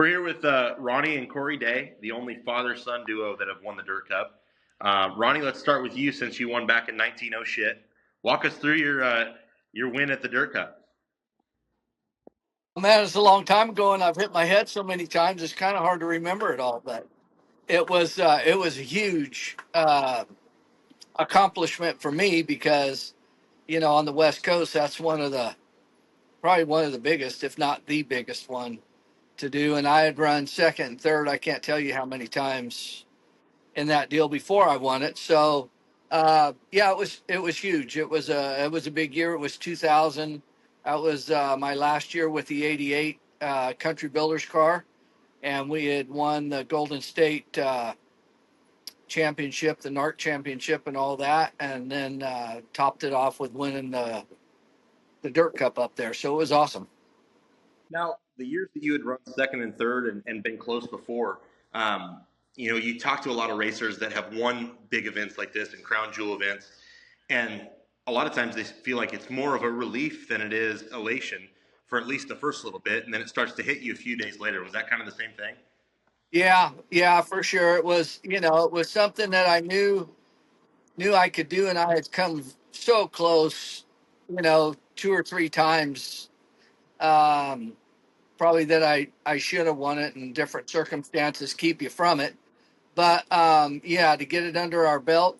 We're here with Ronnie and Corey Day, the only father-son duo that have won the Dirt Cup. Ronnie, let's start with you since you won back in 19 shit. Walk us through your win at the Dirt Cup. Man, it's a long time ago, and I've hit my head so many times. It's kind of hard to remember it all, but it was a huge accomplishment for me because on the West Coast that's probably one of the biggest, if not the biggest one to do. And I had run second and third. I can't tell you how many times in that deal before I won it. So yeah, it was huge. It was a big year. It was 2000. That was my last year with the '88 Country Builders car, and we had won the Golden State Championship, the NARC Championship, and all that, and then topped it off with winning the Dirt Cup up there. So it was awesome. Now, the years that you had run second and third and been close before, you talk to a lot of racers that have won big events like this and crown jewel events, and a lot of times they feel like it's more of a relief than it is elation for at least the first little bit, and then it starts to hit you a few days later. Was that kind of the same thing? Yeah, for sure. It was something that I knew I could do, and I had come so close, two or three times, um, probably that I should have won it, and different circumstances keep you from it. But yeah, to get it under our belt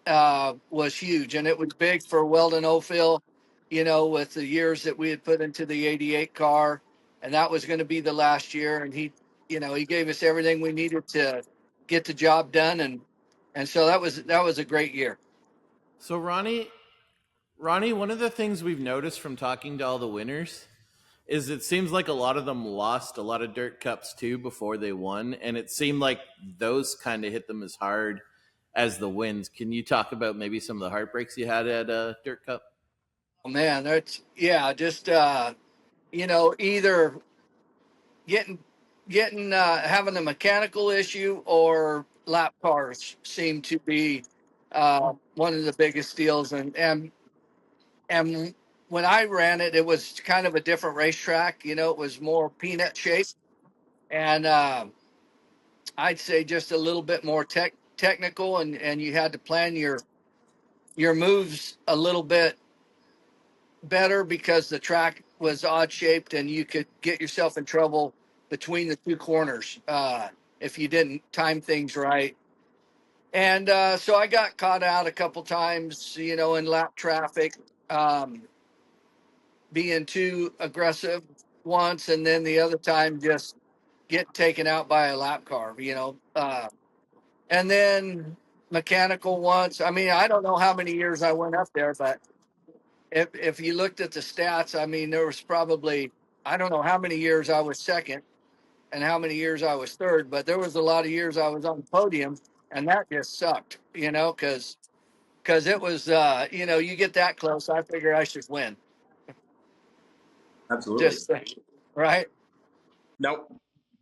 was huge, and it was big for Weldon O'Phil, with the years that we had put into the '88 car, and that was going to be the last year, and he gave us everything we needed to get the job done, and so that was a great year. So Ronnie, one of the things we've noticed from talking to all the winners is it seems like a lot of them lost a lot of dirt cups too before they won, and it seemed like those kind of hit them as hard as the wins. Can you talk about maybe some of the heartbreaks you had at a dirt cup? Oh man, that's yeah, just either getting having a mechanical issue or lap cars seem to be one of the biggest deals, and when I ran it, it was kind of a different racetrack. It was more peanut shaped, and I'd say just a little bit more technical, and you had to plan your moves a little bit better because the track was odd shaped, and you could get yourself in trouble between the two corners if you didn't time things right. And so I got caught out a couple times, in lap traffic. Um, Being too aggressive once, and then the other time just get taken out by a lap car, and then mechanical once. I mean, I don't know how many years I went up there, but if you looked at the stats, I mean, there was probably, I don't know how many years I was second and how many years I was third, but there was a lot of years I was on the podium, and that just sucked, because it was, you get that close, I figure I should win. Absolutely. Just right. Now,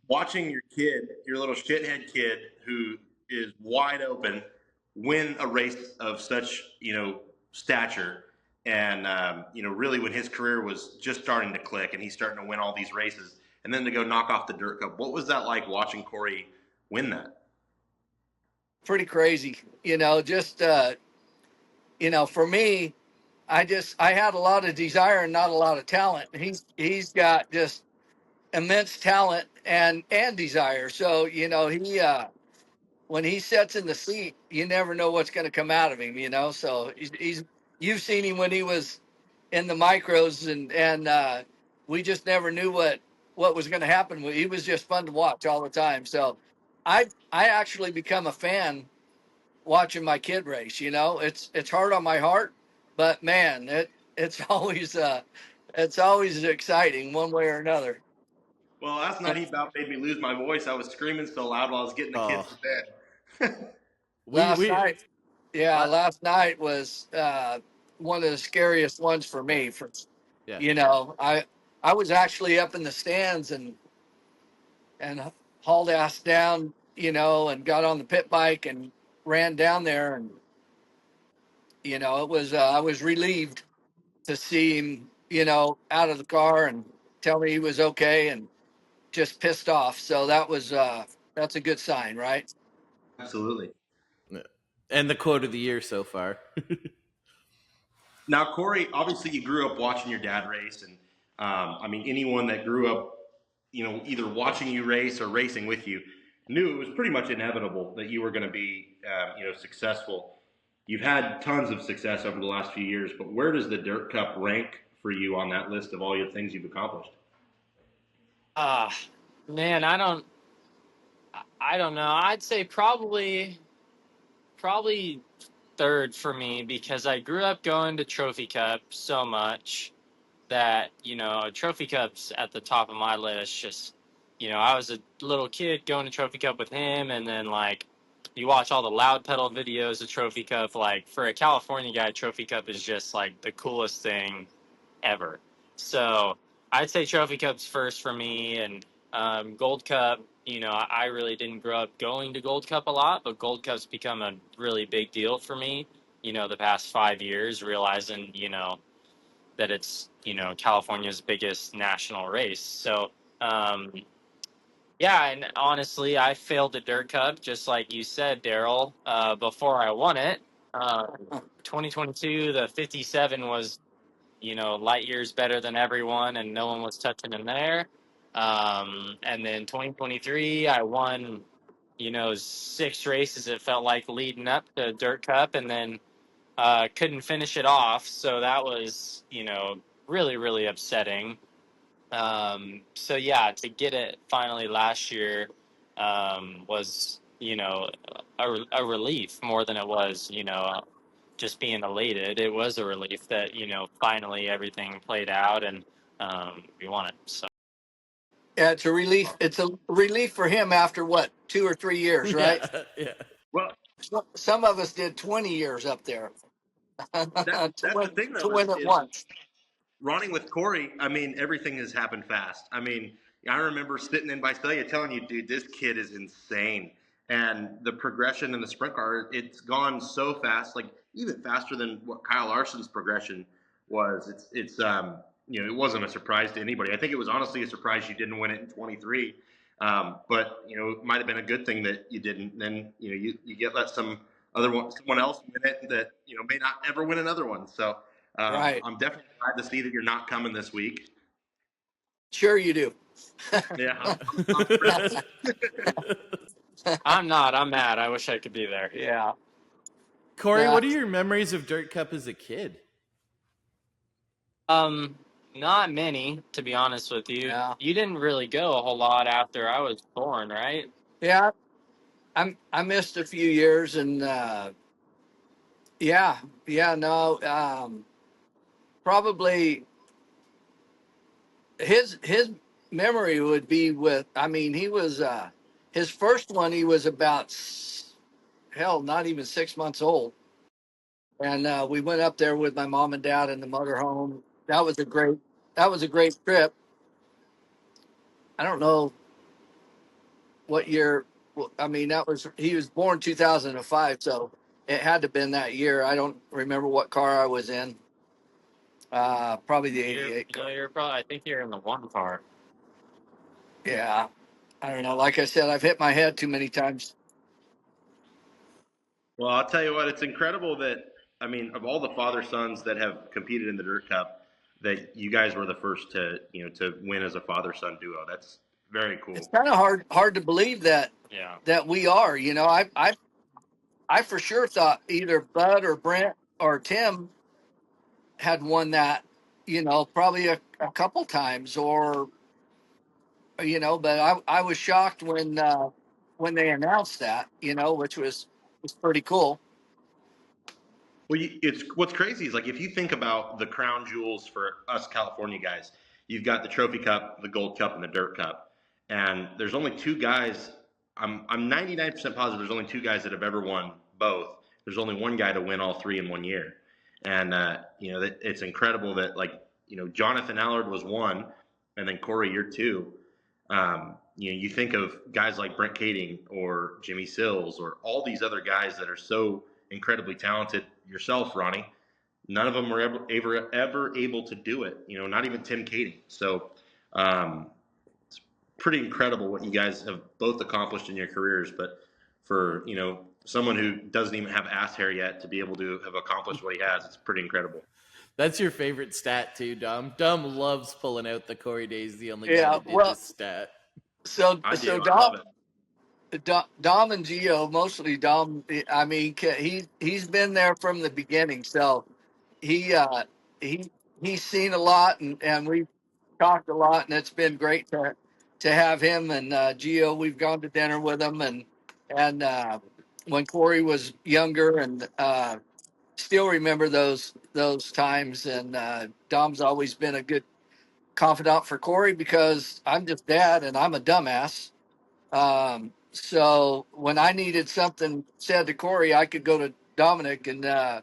watching your kid, your little shithead kid who is wide open, win a race of such, stature, and really when his career was just starting to click and he's starting to win all these races, and then to go knock off the Dirt Cup. What was that like watching Corey win that? Pretty crazy, just for me, I had a lot of desire and not a lot of talent. He's got just immense talent and desire. So he when he sets in the seat, you never know what's going to come out of him. So he's you've seen him when he was in the micros, and we just never knew what was going to happen. He was just fun to watch all the time. So I actually become a fan watching my kid race. It's hard on my heart, but man, it's always exciting one way or another. Well, last night he about made me lose my voice. I was screaming so loud while I was getting the kids Oh, to bed. we Last we night, yeah, la- last night was one of the scariest ones for me. yeah. I was actually up in the stands and hauled ass down, and got on the pit bike and ran down there, and it was I was relieved to see him, out of the car and tell me he was okay, and just pissed off. So that's a good sign, right? Absolutely. And the quote of the year so far. Now, Corey, obviously you grew up watching your dad race, and I mean, anyone that grew up, either watching you race or racing with you, knew it was pretty much inevitable that you were going to be, successful. You've had tons of success over the last few years, but where does the Dirt Cup rank for you on that list of all your things you've accomplished? Uh Man, I don't know. I'd say probably third for me because I grew up going to Trophy Cup so much that, Trophy Cup's at the top of my list. Just, I was a little kid going to Trophy Cup with him, and then like you watch all the loud pedal videos of Trophy Cup. Like for a California guy, Trophy Cup is just like the coolest thing ever. So I'd say Trophy Cup's first for me, and Gold Cup. I really didn't grow up going to Gold Cup a lot, but Gold Cup's become a really big deal for me. The past 5 years, realizing that it's California's biggest national race. So yeah, and honestly, I failed the Dirt Cup just like you said, Daryl. Before I won it, 2022, the 57 was light years better than everyone, and no one was touching him there. And then 2023, I won, 6 races. It felt like leading up to Dirt Cup, and then couldn't finish it off. So that was, really, really upsetting. So yeah, to get it finally last year was, a relief more than it was, just being elated. It was a relief that, finally everything played out and we won it. So Yeah, it's a relief. It's a relief for him after what, 2 or 3 years, right? Yeah, yeah. Well, Some of us did 20 years up there that's the thing to though win it is once. running with Corey. I mean, everything has happened fast. I mean, I remember sitting in Visalia telling you, dude, this kid is insane. And the progression in the sprint car, it's gone so fast, like even faster than what Kyle Larson's progression was. It wasn't a surprise to anybody. I think it was honestly a surprise you didn't win it in 23. But it might have been a good thing that you didn't. Then you get let someone else win it that may not ever win another one. So Right. I'm definitely glad to see that you're not coming this week. Sure you do. Yeah, I'm thrilled. I'm not. I'm mad. I wish I could be there. Yeah. Corey, Yeah. what are your memories of Dirt Cup as a kid? Not many, to be honest with you. Yeah. You didn't really go a whole lot after I was born, right? Yeah. I missed a few years and yeah. Yeah, no. Probably his memory would be with, I mean, he was his first one, he was about hell, not even 6 months old. And we went up there with my mom and dad in the motorhome. That was a great trip. I don't know what year. I mean, he was born 2005, so it had to have been that year. I don't remember what car I was in. Probably the You're, '88 car. you're probably. I think you're in the one car. Yeah, I don't know. Like I said, I've hit my head too many times. Well, I'll tell you what, it's incredible that, I mean, of all the father sons that have competed in the Dirt Cup, that you guys were the first to win as a father son duo. That's very It's cool. kind of hard to believe that Yeah. we are. I for sure thought either Bud or Brent or Tim had won that. Probably a couple times, or but I was shocked when they announced that, which was pretty cool. Well, it's what's crazy is like if you think about the crown jewels for us California guys, you've got the Trophy Cup, the Gold Cup, and the Dirt Cup, and there's only two guys. I'm 99% positive there's only two guys that have ever won both. There's only one guy to win all three in one year, and it's incredible that like Jonathan Allard was one, and then Corey you're two. You think of guys like Brent Kading or Jimmy Sills or all these other guys that are so incredibly talented. Yourself, Ronnie, none of them were ever able to do it. Not even Tim Kading. So, pretty incredible what you guys have both accomplished in your careers. But for someone who doesn't even have ass hair yet to be able to have accomplished what he has, it's pretty incredible. That's your favorite stat too, Dom. Dom loves pulling out the Corey Day's the only guy Yeah, that did well, this stat. so I so do. I love it. Dom and Gio, mostly Dom. I mean, he's been there from the beginning, so he he he's seen a lot, and we've talked a lot, and it's been great to have him and Gio. We've gone to dinner with him, and when Corey was younger, and still remember those times. And Dom's always been a good confidant for Corey because I'm just dad and I'm a dumbass. So when I needed something said to Corey, I could go to Dominic and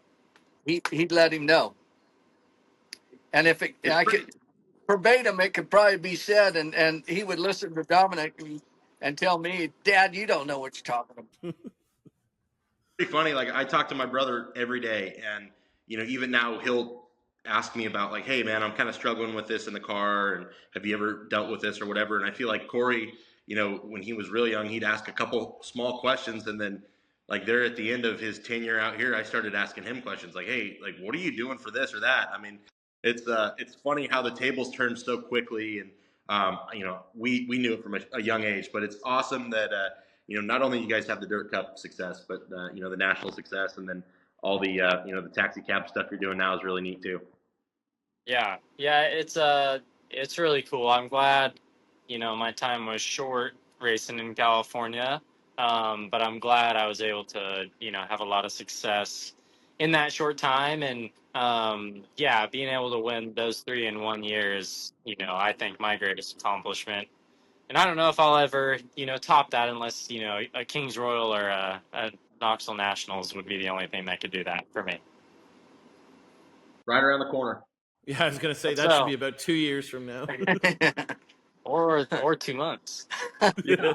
he'd let him know. And if It's I pretty. could verbatim, it could probably be said, and he would listen to Dominic and tell me, Dad, you don't know what you're talking about. Pretty funny. Like I talk to my brother every day, and even now he'll ask me about like, "Hey, man, I'm kind of struggling with this in the car, and have you ever dealt with this or whatever?" And I feel like Corey, when he was real young, he'd ask a couple small questions, and then like there at the end of his tenure out here, I started asking him questions like, "Hey, like, what are you doing for this or that?" I mean, it's funny how the tables turned so quickly, and we knew it from a young age, but it's awesome that. Not only you guys have the Dirt Cup success, but the national success, and then all the the taxi cab stuff you're doing now is really neat too. Yeah, it's really cool. I'm glad, my time was short racing in California, but I'm glad I was able to, have a lot of success in that short time. And yeah, being able to win those three in 1 year is, I think my greatest accomplishment. And I don't know if I'll ever, top that unless, a King's Royal or a Knoxville Nationals would be the only thing that could do that for me. Right around the corner. Yeah, I was gonna say that should So, be about 2 years from now. or 2 months. Yeah.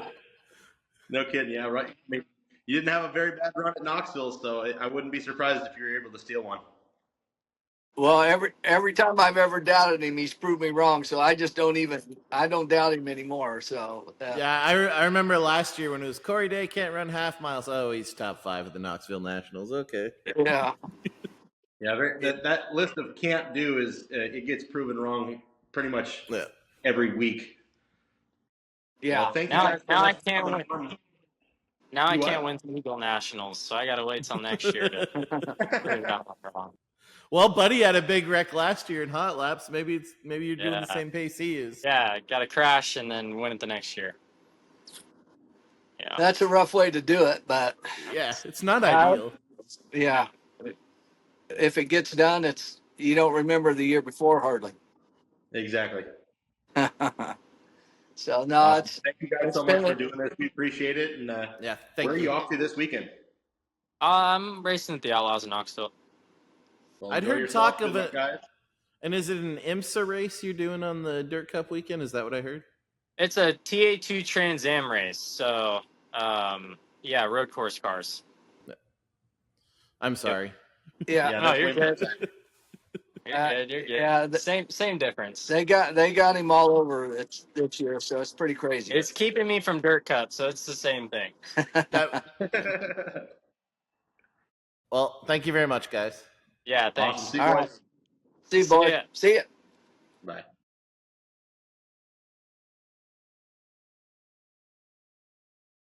No kidding. Yeah, right. I mean, you didn't have a very bad run at Knoxville, so I wouldn't be surprised if you were able to steal one. Well, every time I've ever doubted him, he's proved me wrong. So I just I don't doubt him anymore. So Yeah, I remember last year when it was Corey Day can't run half miles. Oh, he's top 5 at the Knoxville Nationals. Okay. yeah. Yeah, that list of can't do is it gets proven wrong pretty much Yeah. every week. Well, Yeah. thank you Now, guys so now I much for can't coming win. on. Now I Do can't what? win the Eagle Nationals, so I got to wait till next year to prove that one wrong. Well, Buddy had a big wreck last year in hot laps. Maybe you're doing the Yeah, same pace he is. yeah, got to crash and then win it the next year. Yeah, That's a rough way to do it, but Yeah, it's not uh, ideal. yeah. If it gets done, you don't remember the year before hardly. Exactly. So no, Awesome. Thank you guys it's so much been for doing this. We appreciate it. And Yeah, where thank are you you. off to this weekend? I'm racing at the Outlaws in Knoxville. Well, I'd enjoy heard yourself. talk Good of luck, it. guys. And is it an IMSA race you're doing on the Dirt Cup weekend? Is that what I heard? It's a TA2 Trans Am race, so yeah, road course cars. I'm sorry. yeah. Yeah, No, that's you're way more good. exciting. You're good. You're good. Yeah. Same difference. They got him all over it this year, so it's pretty crazy. It's keeping me from Dirt Cup, so it's the same thing. That Well, thank you very much, guys. Yeah, Awesome. thanks. See you All right. boys. See you, See boys. ya. See ya. Bye.